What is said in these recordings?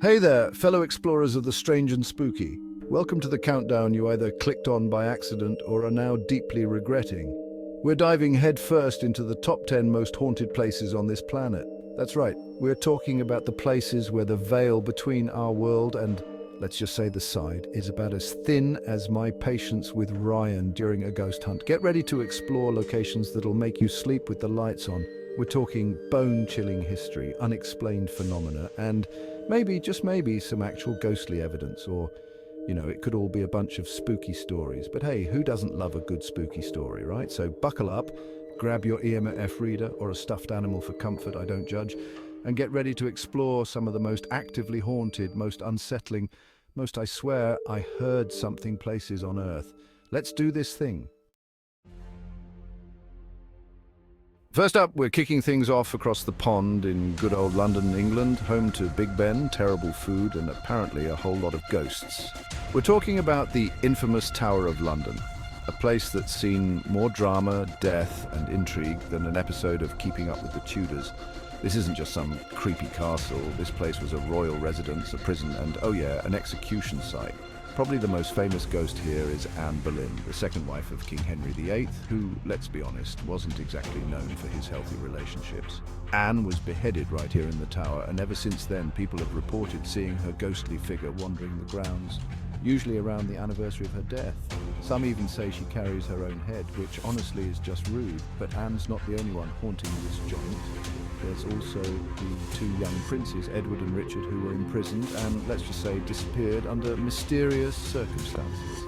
Hey there, fellow explorers of the strange and spooky. Welcome to the countdown you either clicked on by accident or are now deeply regretting. We're diving headfirst into the top 10 most haunted places on this planet. That's right, we're talking about the places where the veil between our world and, let's just say the side, is about as thin as my patience with Ryan during a ghost hunt. Get ready to explore locations that'll make you sleep with the lights on. We're talking bone-chilling history, unexplained phenomena, and maybe, just maybe, some actual ghostly evidence, or, it could all be a bunch of spooky stories. But hey, who doesn't love a good spooky story, right? So buckle up, grab your EMF reader or a stuffed animal for comfort, I don't judge, and get ready to explore some of the most actively haunted, most unsettling, most, I swear, I heard something places on Earth. Let's do this thing. First up, we're kicking things off across the pond in good old London, England, home to Big Ben, terrible food, and apparently a whole lot of ghosts. We're talking about the infamous Tower of London, a place that's seen more drama, death, and intrigue than an episode of Keeping Up with the Tudors. This isn't just some creepy castle. This place was a royal residence, a prison, and, oh yeah, an execution site. Probably the most famous ghost here is Anne Boleyn, the second wife of King Henry VIII, who, let's be honest, wasn't exactly known for his healthy relationships. Anne was beheaded right here in the tower, and ever since then people have reported seeing her ghostly figure wandering the grounds, usually around the anniversary of her death. Some even say she carries her own head, which honestly is just rude, but Anne's not the only one haunting this joint. There's also the two young princes, Edward and Richard, who were imprisoned and, let's just say, disappeared under mysterious circumstances.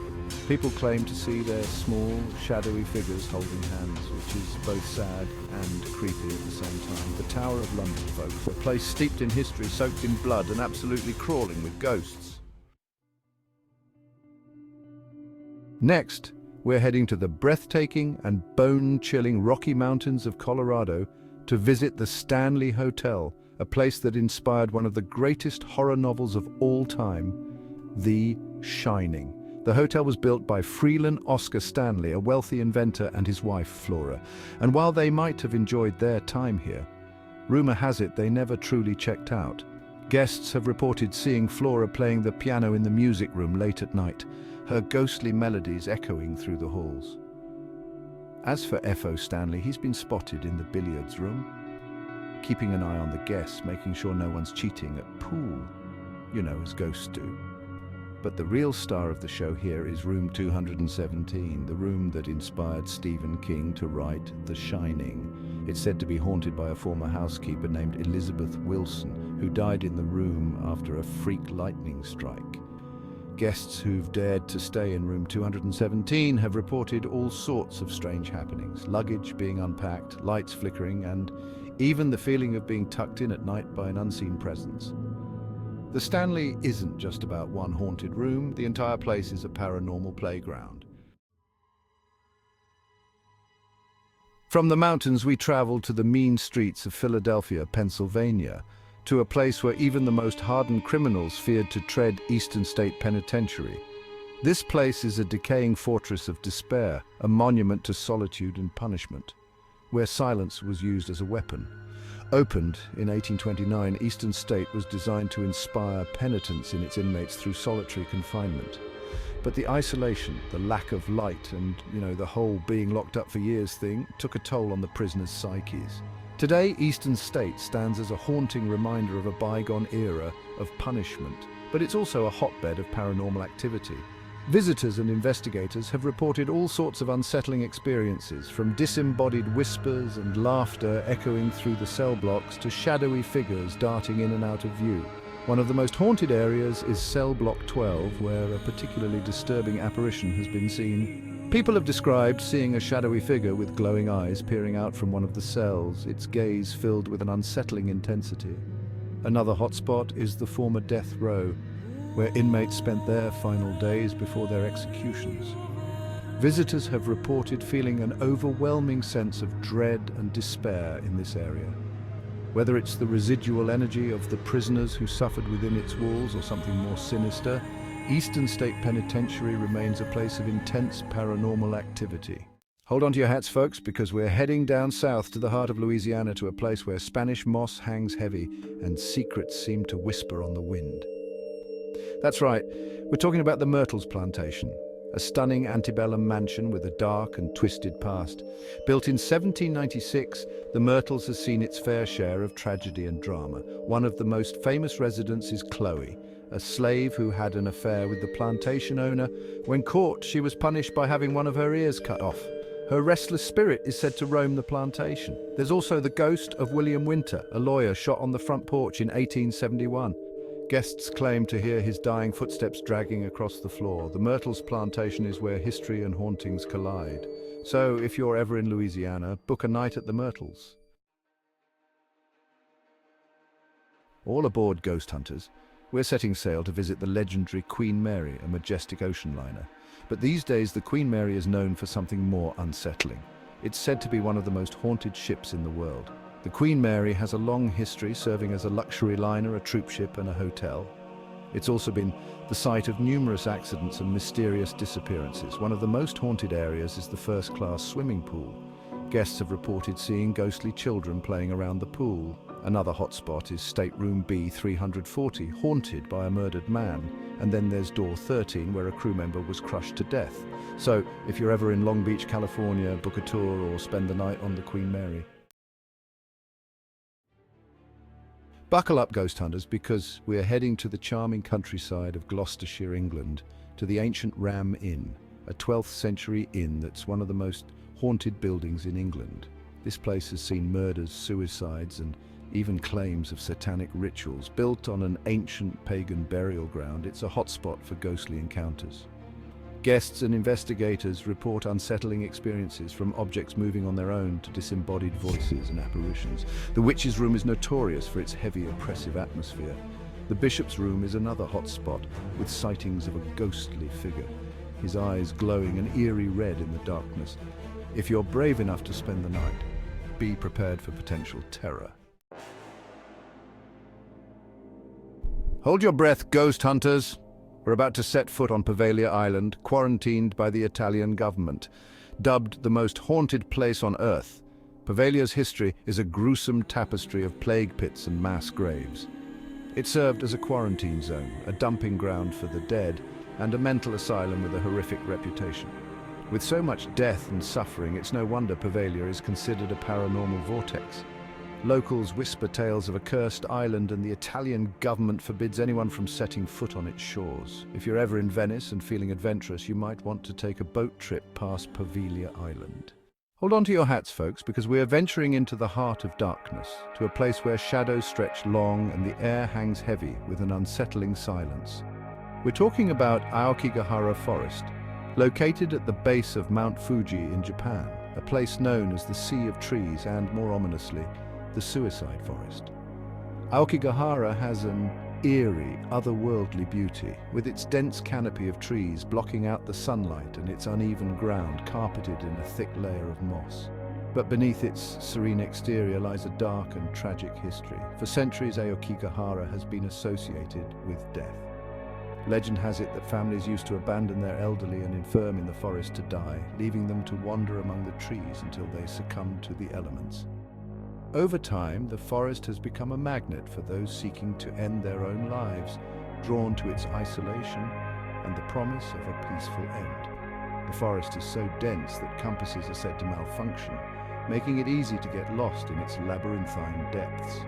People claim to see their small, shadowy figures holding hands, which is both sad and creepy at the same time. The Tower of London, folks, a place steeped in history, soaked in blood, and absolutely crawling with ghosts. Next, we're heading to the breathtaking and bone-chilling Rocky Mountains of Colorado to visit the Stanley Hotel, a place that inspired one of the greatest horror novels of all time, The Shining. The hotel was built by Freelan Oscar Stanley, a wealthy inventor, and his wife, Flora. And while they might have enjoyed their time here, rumor has it they never truly checked out. Guests have reported seeing Flora playing the piano in the music room late at night, her ghostly melodies echoing through the halls. As for F.O. Stanley, he's been spotted in the billiards room, keeping an eye on the guests, making sure no one's cheating at pool, as ghosts do. But the real star of the show here is room 217, the room that inspired Stephen King to write The Shining. It's said to be haunted by a former housekeeper named Elizabeth Wilson, who died in the room after a freak lightning strike. Guests who've dared to stay in room 217 have reported all sorts of strange happenings, luggage being unpacked, lights flickering, and even the feeling of being tucked in at night by an unseen presence. The Stanley isn't just about one haunted room, the entire place is a paranormal playground. From the mountains we travel to the mean streets of Philadelphia, Pennsylvania, to a place where even the most hardened criminals feared to tread Eastern State Penitentiary. This place is a decaying fortress of despair, a monument to solitude and punishment, where silence was used as a weapon. Opened in 1829, Eastern State was designed to inspire penitence in its inmates through solitary confinement. But the isolation, the lack of light, and, the whole being locked up for years thing took a toll on the prisoners' psyches. Today, Eastern State stands as a haunting reminder of a bygone era of punishment, but it's also a hotbed of paranormal activity. Visitors and investigators have reported all sorts of unsettling experiences, from disembodied whispers and laughter echoing through the cell blocks to shadowy figures darting in and out of view. One of the most haunted areas is cell block 12, where a particularly disturbing apparition has been seen. People have described seeing a shadowy figure with glowing eyes peering out from one of the cells, its gaze filled with an unsettling intensity. Another hotspot is the former death row, where inmates spent their final days before their executions. Visitors have reported feeling an overwhelming sense of dread and despair in this area. Whether it's the residual energy of the prisoners who suffered within its walls or something more sinister, Eastern State Penitentiary remains a place of intense paranormal activity. Hold on to your hats, folks, because we're heading down south to the heart of Louisiana, to a place where Spanish moss hangs heavy and secrets seem to whisper on the wind. That's right, we're talking about the Myrtles Plantation, a stunning antebellum mansion with a dark and twisted past. Built in 1796, the Myrtles has seen its fair share of tragedy and drama. One of the most famous residents is Chloe, a slave who had an affair with the plantation owner. When caught, she was punished by having one of her ears cut off. Her restless spirit is said to roam the plantation. There's also the ghost of William Winter, a lawyer shot on the front porch in 1871. Guests claim to hear his dying footsteps dragging across the floor. The Myrtles Plantation is where history and hauntings collide. So, if you're ever in Louisiana, book a night at the Myrtles. All aboard, ghost hunters. We're setting sail to visit the legendary Queen Mary, a majestic ocean liner. But these days, the Queen Mary is known for something more unsettling. It's said to be one of the most haunted ships in the world. The Queen Mary has a long history serving as a luxury liner, a troop ship, and a hotel. It's also been the site of numerous accidents and mysterious disappearances. One of the most haunted areas is the first-class swimming pool. Guests have reported seeing ghostly children playing around the pool. Another hotspot is Stateroom B340, haunted by a murdered man. And then there's Door 13, where a crew member was crushed to death. So, if you're ever in Long Beach, California, book a tour or spend the night on the Queen Mary. Buckle up, ghost hunters, because we're heading to the charming countryside of Gloucestershire, England, to the ancient Ram Inn, a 12th century inn that's one of the most haunted buildings in England. This place has seen murders, suicides, and even claims of satanic rituals. Built on an ancient pagan burial ground, it's a hotspot for ghostly encounters. Guests and investigators report unsettling experiences, from objects moving on their own to disembodied voices and apparitions. The Witch's Room is notorious for its heavy, oppressive atmosphere. The Bishop's Room is another hotspot, with sightings of a ghostly figure, his eyes glowing an eerie red in the darkness. If you're brave enough to spend the night, be prepared for potential terror. Hold your breath, ghost hunters. We're about to set foot on Poveglia Island, quarantined by the Italian government. Dubbed the most haunted place on Earth, Poveglia's history is a gruesome tapestry of plague pits and mass graves. It served as a quarantine zone, a dumping ground for the dead, and a mental asylum with a horrific reputation. With so much death and suffering, it's no wonder Poveglia is considered a paranormal vortex. Locals whisper tales of a cursed island, and the Italian government forbids anyone from setting foot on its shores. If you're ever in Venice and feeling adventurous, you might want to take a boat trip past Poveglia Island. Hold on to your hats, folks, because we're venturing into the heart of darkness, to a place where shadows stretch long and the air hangs heavy with an unsettling silence. We're talking about Aokigahara Forest, located at the base of Mount Fuji in Japan, a place known as the Sea of Trees and, more ominously, the Suicide Forest. Aokigahara has an eerie, otherworldly beauty, with its dense canopy of trees blocking out the sunlight and its uneven ground carpeted in a thick layer of moss. But beneath its serene exterior lies a dark and tragic history. For centuries, Aokigahara has been associated with death. Legend has it that families used to abandon their elderly and infirm in the forest to die, leaving them to wander among the trees until they succumbed to the elements. Over time, the forest has become a magnet for those seeking to end their own lives, drawn to its isolation and the promise of a peaceful end. The forest is so dense that compasses are said to malfunction, making it easy to get lost in its labyrinthine depths.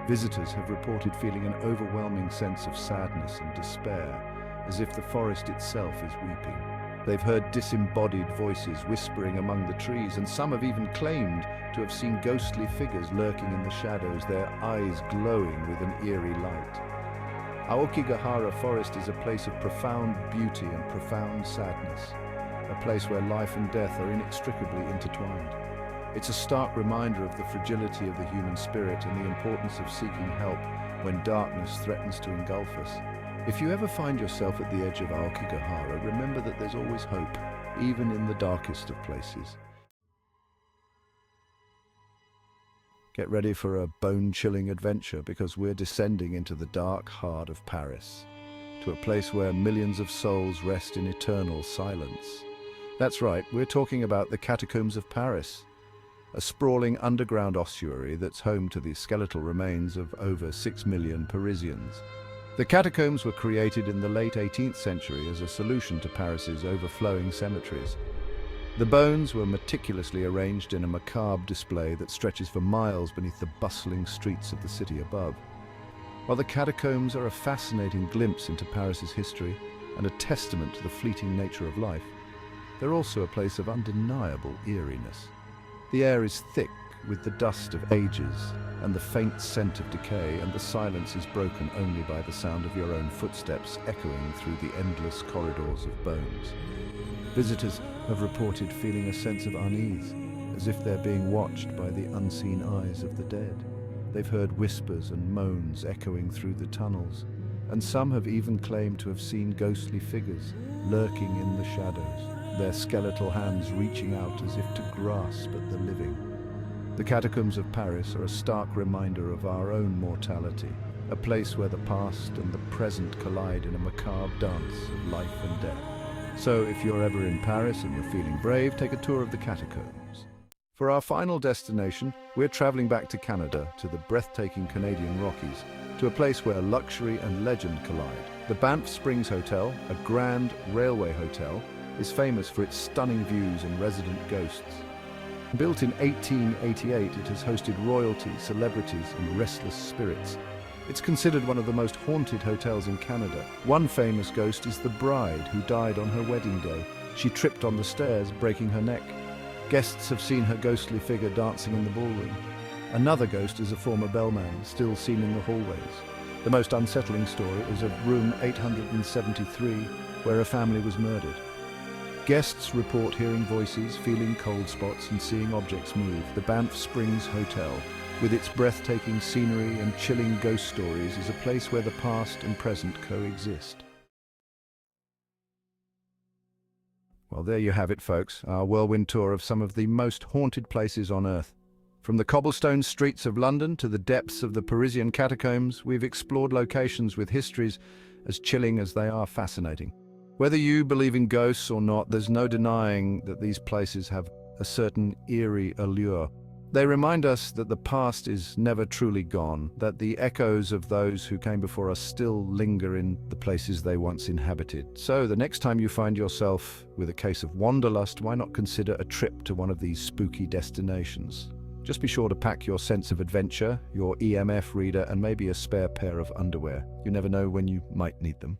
Visitors have reported feeling an overwhelming sense of sadness and despair, as if the forest itself is weeping. They've heard disembodied voices whispering among the trees, and some have even claimed to have seen ghostly figures lurking in the shadows, their eyes glowing with an eerie light. Aokigahara Forest is a place of profound beauty and profound sadness, a place where life and death are inextricably intertwined. It's a stark reminder of the fragility of the human spirit and the importance of seeking help when darkness threatens to engulf us. If you ever find yourself at the edge of Aokigahara, remember that there's always hope, even in the darkest of places. Get ready for a bone-chilling adventure, because we're descending into the dark heart of Paris, to a place where millions of souls rest in eternal silence. That's right, we're talking about the catacombs of Paris, a sprawling underground ossuary that's home to the skeletal remains of over 6 million Parisians. The catacombs were created in the late 18th century as a solution to Paris's overflowing cemeteries. The bones were meticulously arranged in a macabre display that stretches for miles beneath the bustling streets of the city above. While the catacombs are a fascinating glimpse into Paris's history and a testament to the fleeting nature of life, they're also a place of undeniable eeriness. The air is thick with the dust of ages and the faint scent of decay, and the silence is broken only by the sound of your own footsteps echoing through the endless corridors of bones. Visitors have reported feeling a sense of unease, as if they're being watched by the unseen eyes of the dead. They've heard whispers and moans echoing through the tunnels, and some have even claimed to have seen ghostly figures lurking in the shadows, their skeletal hands reaching out as if to grasp at the living. The catacombs of Paris are a stark reminder of our own mortality, a place where the past and the present collide in a macabre dance of life and death. So if you're ever in Paris and you're feeling brave, take a tour of the catacombs. For our final destination, we're traveling back to Canada, to the breathtaking Canadian Rockies, to a place where luxury and legend collide. The Banff Springs Hotel, a grand railway hotel, is famous for its stunning views and resident ghosts. Built in 1888, it has hosted royalty, celebrities, and restless spirits. It's considered one of the most haunted hotels in Canada. One famous ghost is the bride who died on her wedding day. She tripped on the stairs, breaking her neck. Guests have seen her ghostly figure dancing in the ballroom. Another ghost is a former bellman, still seen in the hallways. The most unsettling story is of room 873, where a family was murdered. Guests report hearing voices, feeling cold spots, and seeing objects move. The Banff Springs Hotel, with its breathtaking scenery and chilling ghost stories, is a place where the past and present coexist. Well, there you have it, folks, our whirlwind tour of some of the most haunted places on Earth. From the cobblestone streets of London to the depths of the Parisian catacombs, we've explored locations with histories as chilling as they are fascinating. Whether you believe in ghosts or not, there's no denying that these places have a certain eerie allure. They remind us that the past is never truly gone, that the echoes of those who came before us still linger in the places they once inhabited. So the next time you find yourself with a case of wanderlust, why not consider a trip to one of these spooky destinations? Just be sure to pack your sense of adventure, your EMF reader, and maybe a spare pair of underwear. You never know when you might need them.